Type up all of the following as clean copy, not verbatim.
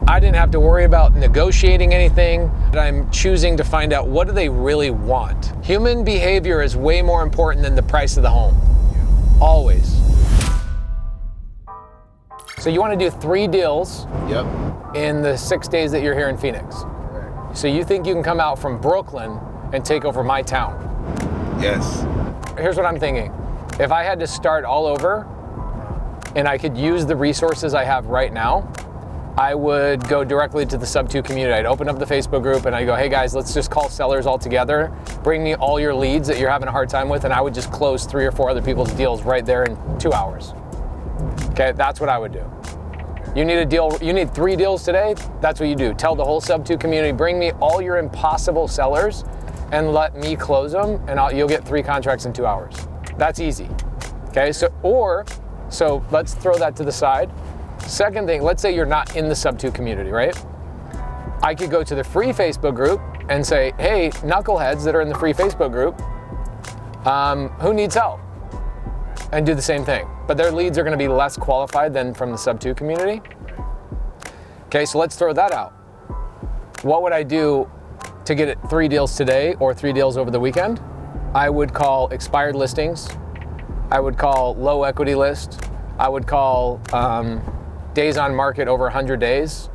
I didn't have to worry about negotiating anything. I'm choosing to find out what do they really want. Human behavior is way more important than the price of the home. Always. So you want to do 3 deals in the 6 days that you're here in Phoenix. Correct. So you think you can come out from Brooklyn and take over my town? Yes. Here's what I'm thinking. If I had to start all over and I could use the resources I have right now, I would go directly to the Subto community. I'd open up the Facebook group and I'd go, hey guys, let's just call sellers all together. Bring me all your leads that you're having a hard time with, and I would just close 3 or 4 other people's deals right there in 2 hours. Okay, that's what I would do. You need a deal, you need 3 deals today, that's what you do. Tell the whole Subto community, bring me all your impossible sellers and let me close them, and you'll get 3 contracts in 2 hours. That's easy. Okay, so let's throw that to the side. Second thing, let's say you're not in the Subto community, right? I could go to the free Facebook group and say, hey, knuckleheads that are in the free Facebook group, who needs help? And do the same thing. But their leads are going to be less qualified than from the Subto community. Okay, so let's throw that out. What would I do to get 3 deals today or 3 deals over the weekend? I would call expired listings. I would call low equity list. I would call days on market over 100 days.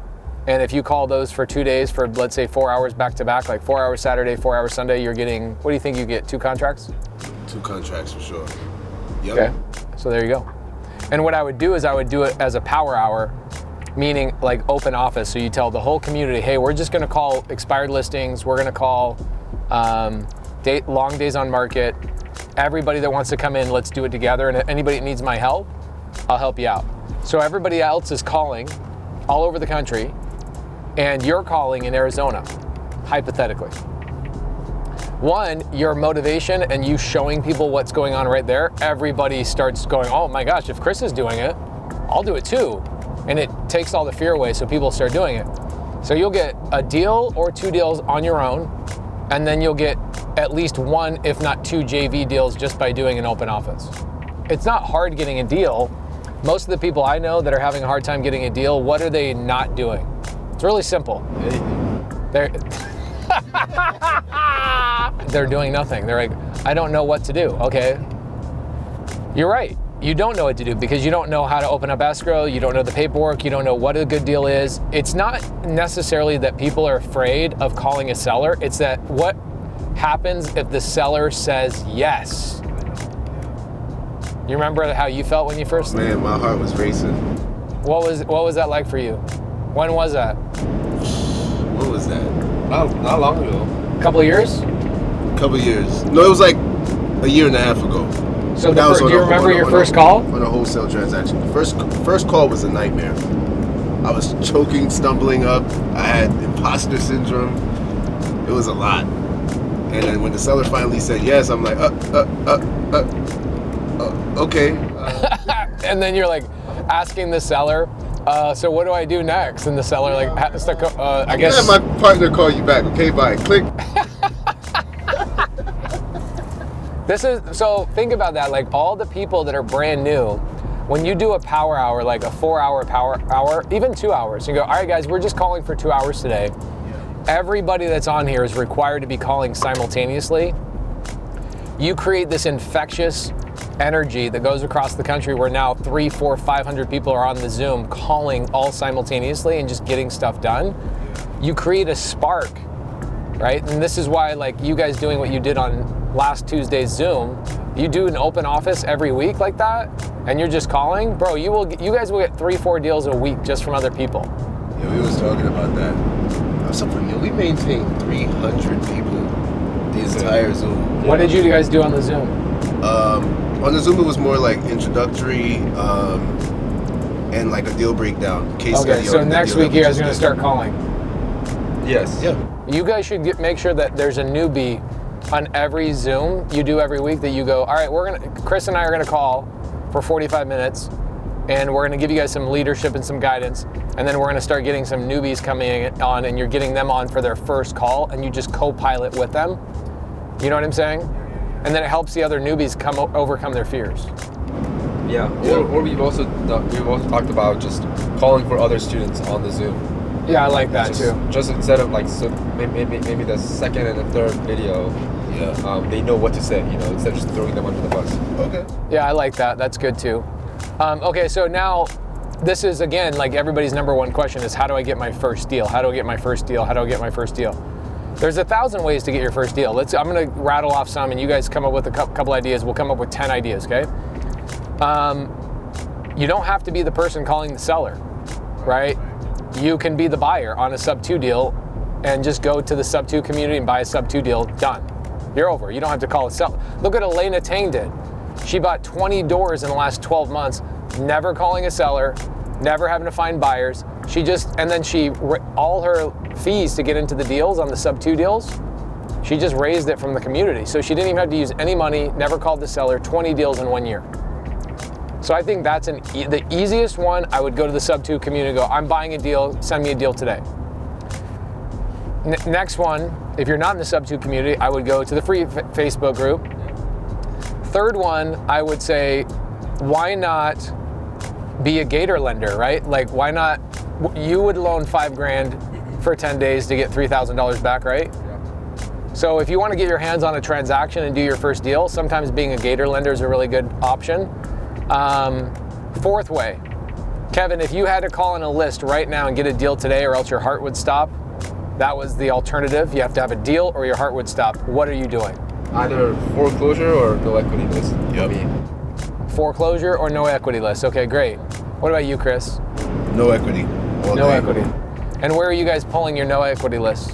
And if you call those for 2 days for, let's say, 4 hours back to back, like 4 hours Saturday, 4 hours Sunday, you're getting, what do you think you get, 2 contracts? 2 contracts for sure. Yep. Okay, so there you go. And what I would do is I would do it as a power hour, meaning like open office. So you tell the whole community, hey, we're just gonna call expired listings, we're gonna call long days on market. Everybody that wants to come in, let's do it together. And anybody that needs my help, I'll help you out. So everybody else is calling all over the country, and you're calling in Arizona, hypothetically. One, your motivation and you showing people what's going on right there, everybody starts going, oh my gosh, if Chris is doing it, I'll do it too. And it takes all the fear away, so people start doing it. So you'll get a deal or 2 deals on your own, and then you'll get at least 1, if not 2 JV deals just by doing an open office. It's not hard getting a deal. Most of the people I know that are having a hard time getting a deal, what are they not doing? It's really simple. They're doing nothing. They're like, I don't know what to do. Okay, you're right. You don't know what to do because you don't know how to open up escrow. You don't know the paperwork. You don't know what a good deal is. It's not necessarily that people are afraid of calling a seller. It's that what happens if the seller says yes? You remember how you felt when you first? Man, my heart was racing. What was that like for you? When was that? What was that? Not long ago. A couple of years? A couple of years. No, it was like a year and a half ago. So do you remember your first call? On a wholesale transaction. The first call was a nightmare. I was choking, stumbling up. I had imposter syndrome. It was a lot. And then when the seller finally said yes, I'm like, okay. And then you're like asking the seller, so what do I do next? And the seller like, I guess. Have my partner call you back. Okay, bye. Click. So think about that, like all the people that are brand new, when you do a power hour, like a 4-hour power hour, even 2 hours, you go, all right guys, we're just calling for 2 hours today. Everybody that's on here is required to be calling simultaneously. You create this infectious energy that goes across the country where now 300, 400, 500 people are on the Zoom calling all simultaneously and just getting stuff done. You create a spark, right? And this is why, like, you guys doing what you did on last Tuesday's Zoom, you do an open office every week like that, and you're just calling, bro, you guys will get 3-4 deals a week just from other people. Yeah, we was talking about that. We maintained 300 people the entire Zoom. What did you guys do on the Zoom? On the Zoom, it was more like introductory and like a deal breakdown. Case study. Okay, so next week you guys are going to start calling. Yes. Yeah. You guys should make sure that there's a newbie on every Zoom you do every week that you go, all right, Chris and I are gonna call for 45 minutes and we're gonna give you guys some leadership and some guidance, and then we're gonna start getting some newbies coming on, and you're getting them on for their first call, and you just co-pilot with them. You know what I'm saying? And then it helps the other newbies overcome their fears. Yeah, or we've also talked about just calling for other students on the Zoom. Yeah, I like that too. Just instead of like, so maybe the second and the third video, they know what to say, you know, instead of just throwing them under the bus. Okay. Yeah, I like that. That's good too. Okay, so now this is, again, like everybody's number one question is, how do I get my first deal? How do I get my first deal? How do I get my first deal? There's 1,000 ways to get your first deal. I'm gonna rattle off some and you guys come up with a couple ideas. We'll come up with 10 ideas, okay? You don't have to be the person calling the seller, right? You can be the buyer on a Subto deal and just go to the Subto community and buy a Subto deal, done. You're over, you don't have to call a seller. Look at Elena Tang did. She bought 20 doors in the last 12 months, never calling a seller, never having to find buyers. And then all her fees to get into the deals on the Subto deals, she just raised it from the community. So she didn't even have to use any money, never called the seller, 20 deals in 1 year. So I think that's the easiest one. I would go to the Subto community and go, I'm buying a deal, send me a deal today. Next one, if you're not in the Subto community, I would go to the free Facebook group. Third one, I would say, why not be a gator lender, right? Like, why not, you would loan $5 grand for 10 days to get $3,000 back, right? Yeah. So if you want to get your hands on a transaction and do your first deal, sometimes being a gator lender is a really good option. Fourth way, Kevin, if you had to call on a list right now and get a deal today or else your heart would stop, that was the alternative. You have to have a deal or your heart would stop. What are you doing? Either foreclosure or no equity list. Yep. Foreclosure or no equity list. Okay, great. What about you, Chris? No equity. No equity. And where are you guys pulling your no equity lists?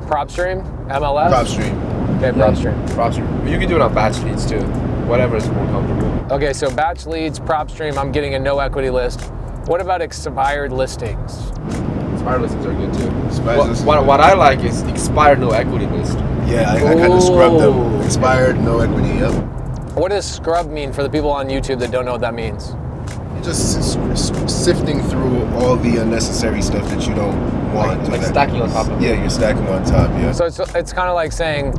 PropStream? MLS? PropStream. Okay, PropStream. PropStream. You can do it on BatchLeads too. Whatever is more comfortable. Okay, so BatchLeads, PropStream, I'm getting a no equity list. What about expired listings? Expired listings are good too. What I like is expired no equity list. Yeah, I kind of scrubbed them. Expired, no equity, yep. What does scrub mean for the people on YouTube that don't know what that means? You're just sifting through all the unnecessary stuff that you don't want. Like stacking on top of it. Yeah, you're stacking on top, yeah. So it's kind of like saying,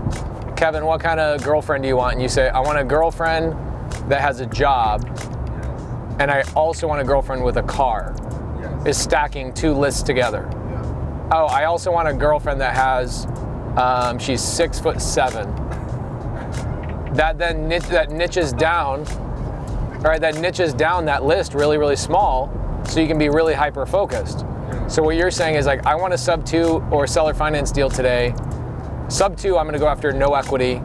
Kevin, what kind of girlfriend do you want? And you say, I want a girlfriend that has a job, and I also want a girlfriend with a car. Yes. Is stacking two lists together. Yeah. Oh, I also want a girlfriend that has, she's 6'7". That niches down, all right, that niches down that list really, really small, so you can be really hyper-focused. So what you're saying is like, I want a Subto or seller finance deal today. Subto, I'm gonna go after no equity,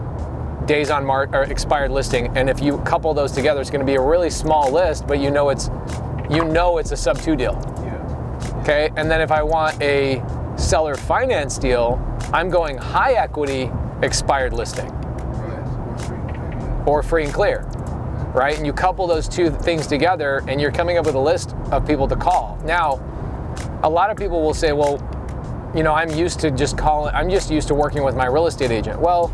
days on market or expired listing, and if you couple those together, it's gonna be a really small list, but you know it's a Subto deal. Yeah. Okay, and then if I want a seller finance deal, I'm going high equity expired listing. Or free and clear, right? And you couple those two things together and you're coming up with a list of people to call. Now, a lot of people will say, well, you know, I'm just used to working with my real estate agent. Well,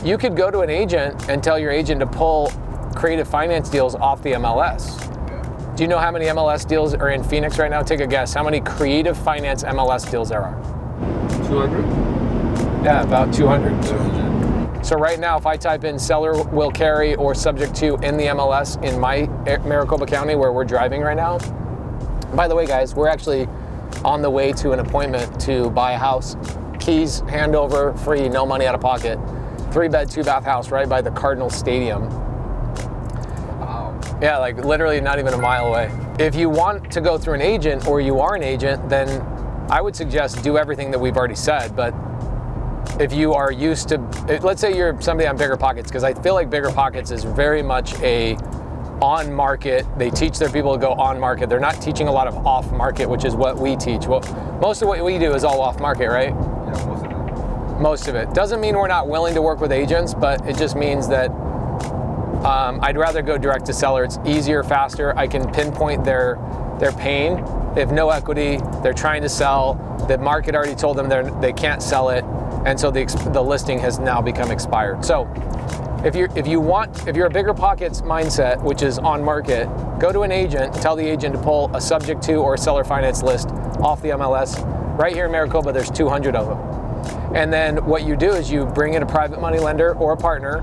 you could go to an agent and tell your agent to pull creative finance deals off the MLS. Yeah. Do you know how many MLS deals are in Phoenix right now? Take a guess. How many creative finance MLS deals there are? 200? Yeah, about 200. 200. So right now, if I type in seller will carry or subject to in the MLS in my Maricopa County where we're driving right now. By the way, guys, we're actually on the way to an appointment to buy a house. Keys, handover, free, no money out of pocket. 3-bed, 2-bath house right by the Cardinals Stadium. Wow. Yeah, like literally not even a mile away. If you want to go through an agent or you are an agent, then I would suggest do everything that we've already said, but if you are used to, let's say you're somebody on Bigger Pockets, because I feel like Bigger Pockets is very much a on market. They teach their people to go on market. They're not teaching a lot of off market, which is what we teach. Well, most of what we do is all off market, right? Yeah, most of it. Most of it. Doesn't mean we're not willing to work with agents, but it just means that I'd rather go direct to seller. It's easier, faster. I can pinpoint their pain. They have no equity. They're trying to sell. The market already told them they can't sell it. And so the listing has now become expired. So if you're a Bigger Pockets mindset, which is on market, go to an agent, tell the agent to pull a subject to or a seller finance list off the MLS. Right here in Maricopa, there's 200 of them. And then what you do is you bring in a private money lender or a partner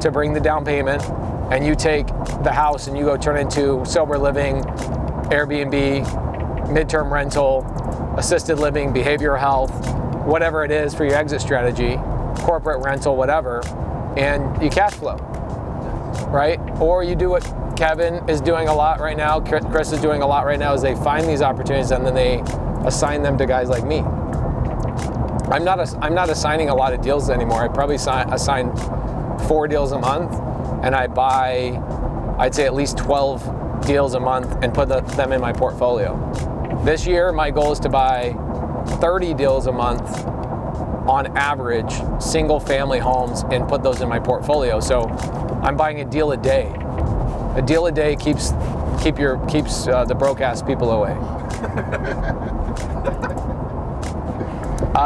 to bring the down payment, and you take the house and you go turn it into sober living, Airbnb, midterm rental, assisted living, behavioral health, whatever it is for your exit strategy, corporate rental, whatever, and you cash flow, right? Or you do what Kevin is doing a lot right now, Chris is doing a lot right now, is they find these opportunities and then they assign them to guys like me. I'm not assigning a lot of deals anymore. I probably assign 4 deals a month, and I buy, I'd say at least 12 deals a month and put them in my portfolio. This year, my goal is to buy 30 deals a month on average, single family homes, and put those in my portfolio. So I'm buying a deal a day. A deal a day keeps the broke ass people away.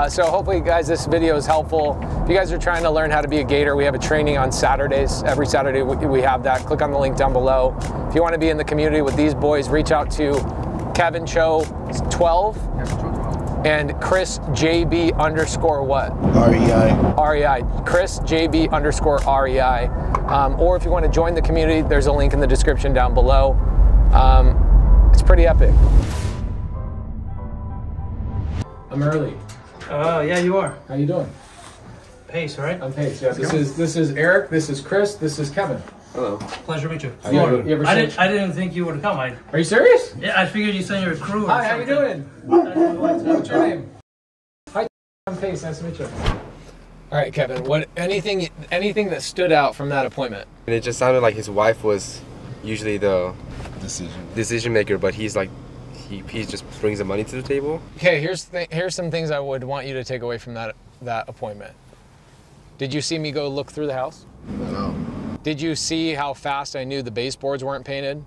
So hopefully, guys, this video is helpful. If you guys are trying to learn how to be a gator, we have a training on Saturdays. Every Saturday we have that. Click on the link down below. If you want to be in the community with these boys, reach out to Kevin Cho 12 and Chris JB _ what? REI. Chris JB _ REI. Or if you want to join the community, there's a link in the description down below. It's pretty epic. I'm early. Yeah, you are. How you doing? Pace, right? I'm Pace. Yeah. This is Eric. This is Chris. This is Kevin. Hello. Pleasure to meet you. I didn't think you would come. Are you serious? Yeah, I figured you sent your crew. Hi, how you doing? What's your name? Hi, I'm Pace. Nice to meet you. All right, Kevin. Anything that stood out from that appointment? And it just sounded like his wife was usually the decision maker, but he's like, he just brings the money to the table. Okay, here's some things I would want you to take away from that appointment. Did you see me go look through the house? No. Did you see how fast I knew the baseboards weren't painted?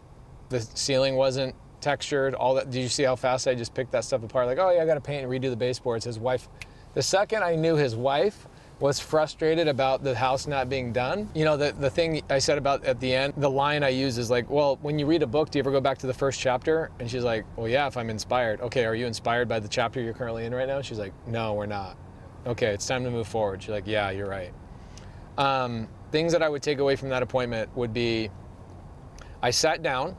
The ceiling wasn't textured, all that? Did you see how fast I just picked that stuff apart? Like, oh yeah, I gotta paint and redo the baseboards. His wife, the second I knew his wife was frustrated about the house not being done. You know, the thing I said about at the end, the line I use is like, well, when you read a book, do you ever go back to the first chapter? And she's like, well, yeah, if I'm inspired. Okay, are you inspired by the chapter you're currently in right now? She's like, no, we're not. Okay, it's time to move forward. She's like, yeah, you're right. Things that I would take away from that appointment would be, I sat down,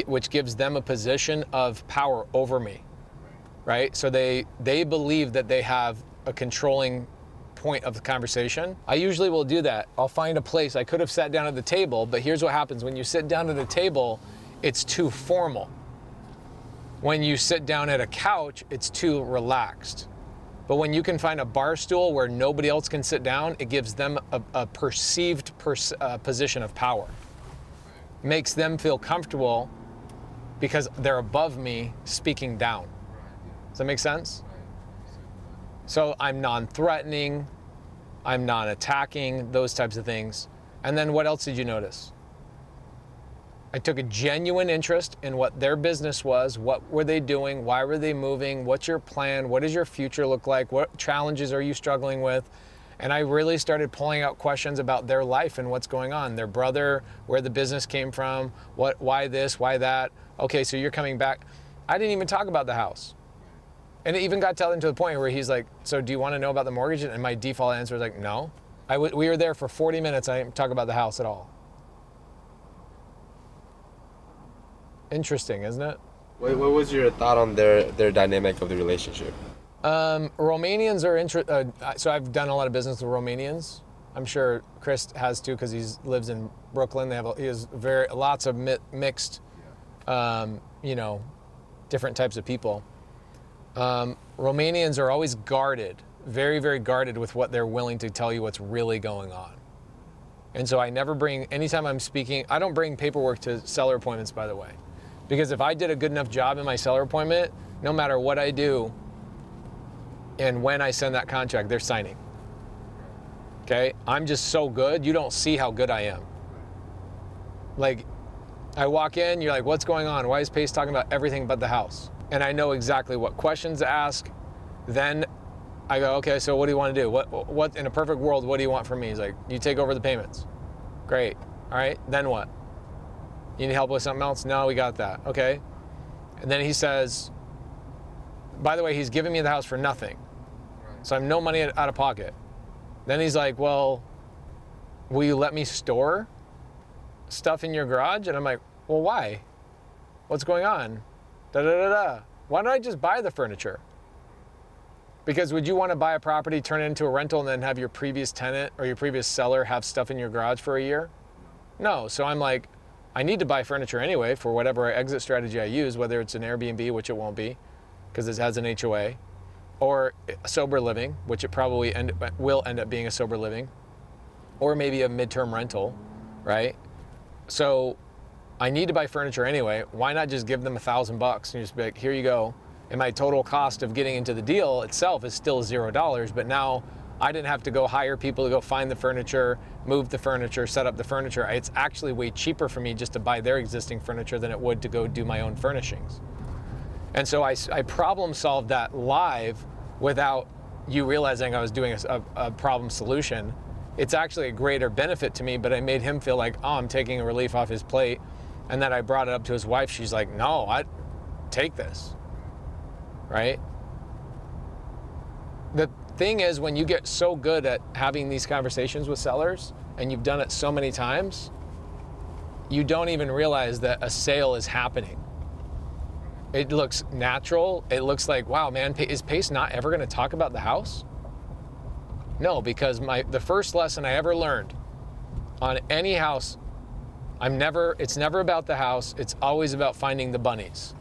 which gives them a position of power over me, right? So they believe that they have a controlling point of the conversation. I usually will do that. I'll find a place. I could have sat down at the table, but here's what happens. When you sit down at a table, it's too formal. When you sit down at a couch, it's too relaxed. But when you can find a bar stool where nobody else can sit down, it gives them a perceived position of power. Makes them feel comfortable because they're above me speaking down. Does that make sense? So I'm non-threatening, I'm non-attacking, those types of things. And then what else did you notice? I took a genuine interest in what their business was, what were they doing, why were they moving, what's your plan, what does your future look like, what challenges are you struggling with? And I really started pulling out questions about their life and what's going on, their brother, where the business came from, why this, why that. Okay, so you're coming back. I didn't even talk about the house. And it even got to the point where he's like, so do you want to know about the mortgage? And my default answer was like, no. We were there for 40 minutes. I didn't talk about the house at all. Interesting, isn't it? What was your thought on their dynamic of the relationship? Romanians are so I've done a lot of business with Romanians. I'm sure Chris has too, because he lives in Brooklyn. He has lots of mixed, you know, different types of people. Romanians are always guarded, very, very guarded with what they're willing to tell you what's really going on. And so I never anytime I'm speaking, I don't bring paperwork to seller appointments, by the way. Because if I did a good enough job in my seller appointment, no matter what I do and when I send that contract, they're signing. Okay? I'm just so good, you don't see how good I am. Like, I walk in, you're like, what's going on? Why is Pace talking about everything but the house? And I know exactly what questions to ask. Then I go, okay, so what do you want to do? What in a perfect world, what do you want from me? He's like, you take over the payments. Great. All right, then what? You need help with something else? No, we got that. Okay. And then he says, by the way, he's giving me the house for nothing. So I have no money out of pocket. Then he's like, well, will you let me store stuff in your garage? And I'm like, well, why? What's going on? Da da da da. Why don't I just buy the furniture? Because would you want to buy a property, turn it into a rental, and then have your previous tenant or your previous seller have stuff in your garage for a year? No. So I'm like, I need to buy furniture anyway for whatever exit strategy I use, whether it's an Airbnb, which it won't be, because it has an HOA, or sober living, which it probably will end up being a sober living, or maybe a midterm rental, right? So I need to buy furniture anyway. Why not just give them $1,000 and just be like, here you go. And my total cost of getting into the deal itself is still $0, but now I didn't have to go hire people to go find the furniture, move the furniture, set up the furniture. It's actually way cheaper for me just to buy their existing furniture than it would to go do my own furnishings. And so I problem solved that live without you realizing I was doing a problem solution. It's actually a greater benefit to me, but I made him feel like, oh, I'm taking a relief off his plate. And then I brought it up to his wife. She's like, no, I take this, right? The thing is, when you get so good at having these conversations with sellers and you've done it so many times, you don't even realize that a sale is happening. It looks natural. It looks like, wow, man, is Pace not ever going to talk about the house? No, because the first lesson I ever learned on any house, it's never about the house. It's always about finding the bunnies.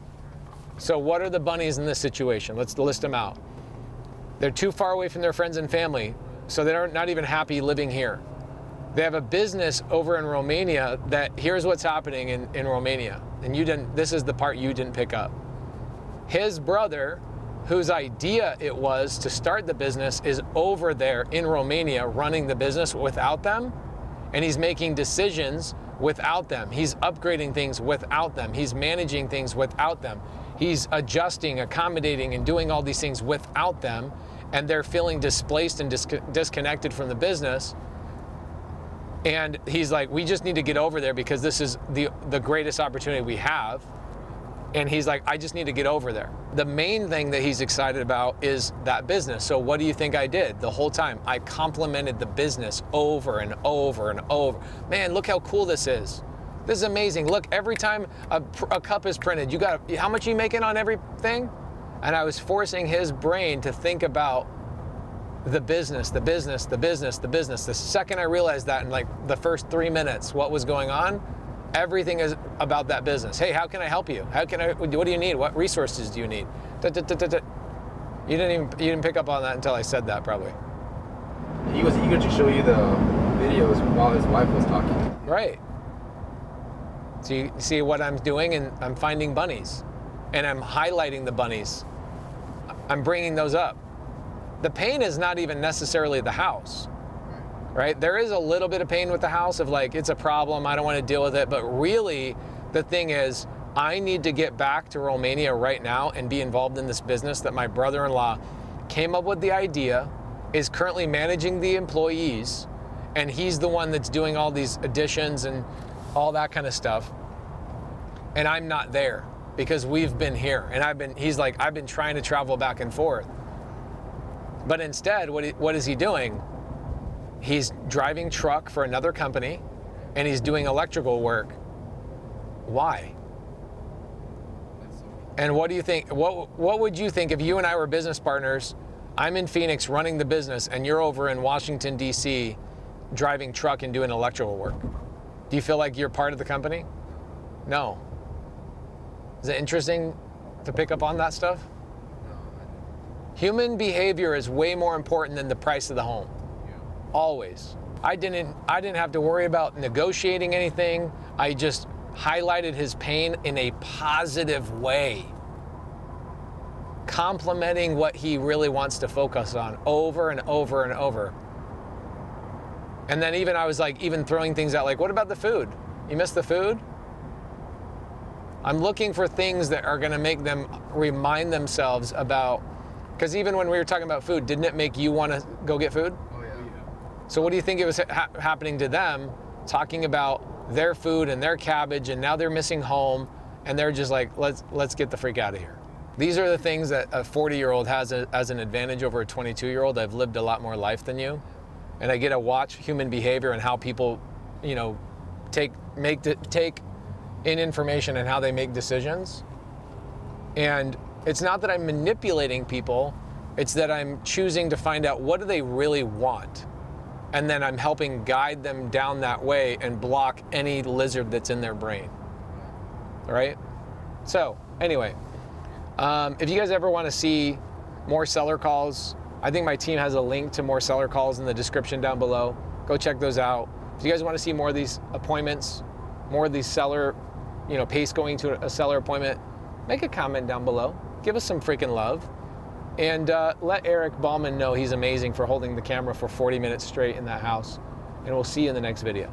So what are the bunnies in this situation? Let's list them out. They're too far away from their friends and family, so they're not even happy living here. They have a business over in Romania that here's what's happening in Romania. And this is the part you didn't pick up. His brother, whose idea it was to start the business, is over there in Romania running the business without them. And he's making decisions without them. He's upgrading things without them. He's managing things without them. He's adjusting, accommodating, and doing all these things without them. And they're feeling displaced and disconnected from the business. And he's like, we just need to get over there because this is the greatest opportunity we have. And he's like, I just need to get over there. The main thing that he's excited about is that business. So what do you think I did the whole time? I complimented the business over and over and over. Man, look how cool this is. This is amazing. Look, every time a cup is printed, how much are you making on everything? And I was forcing his brain to think about the business, the business, the business, the business. The second I realized that in like the first 3 minutes, what was going on, everything is about that business. Hey, how can I help you? What do you need? What resources do you need? You didn't pick up on that until I said that, probably. He was eager to show you the videos while his wife was talking. Right. So you see what I'm doing, and I'm finding bunnies, and I'm highlighting the bunnies. I'm bringing those up. The pain is not even necessarily the house, right? There is a little bit of pain with the house of like, it's a problem, I don't want to deal with it. But really, the thing is, I need to get back to Romania right now and be involved in this business that my brother-in-law came up with the idea, is currently managing the employees, and he's the one that's doing all these additions and all that kind of stuff. And I'm not there because we've been here. And he's like, I've been trying to travel back and forth. But instead, what is he doing? He's driving truck for another company, and he's doing electrical work. Why? And what do you think? What would you think if you and I were business partners? I'm in Phoenix running the business, and you're over in Washington, D.C. driving truck and doing electrical work. Do you feel like you're part of the company? No. Is it interesting to pick up on that stuff? Human behavior is way more important than the price of the home. Yeah. Always. I didn't have to worry about negotiating anything. I just highlighted his pain in a positive way, complimenting what he really wants to focus on over and over and over. And then I was like, even throwing things out like, what about the food? You missed the food? I'm looking for things that are going to make them remind themselves about. Because even when we were talking about food, didn't it make you want to go get food? Oh, yeah. So what do you think it was happening to them, talking about their food and their cabbage, and now they're missing home, and they're just like, let's get the freak out of here. These are the things that a 40-year-old has as an advantage over a 22-year-old. I've lived a lot more life than you, and I get to watch human behavior and how people, take in information and how they make decisions. And it's not that I'm manipulating people, it's that I'm choosing to find out what do they really want. And then I'm helping guide them down that way and block any lizard that's in their brain. All right? So, anyway, if you guys ever want to see more seller calls, I think my team has a link to more seller calls in the description down below. Go check those out. If you guys want to see more of these appointments, more of these seller, pace going to a seller appointment, make a comment down below. Give us some freaking love. And let Eric Ballman know he's amazing for holding the camera for 40 minutes straight in that house. And we'll see you in the next video.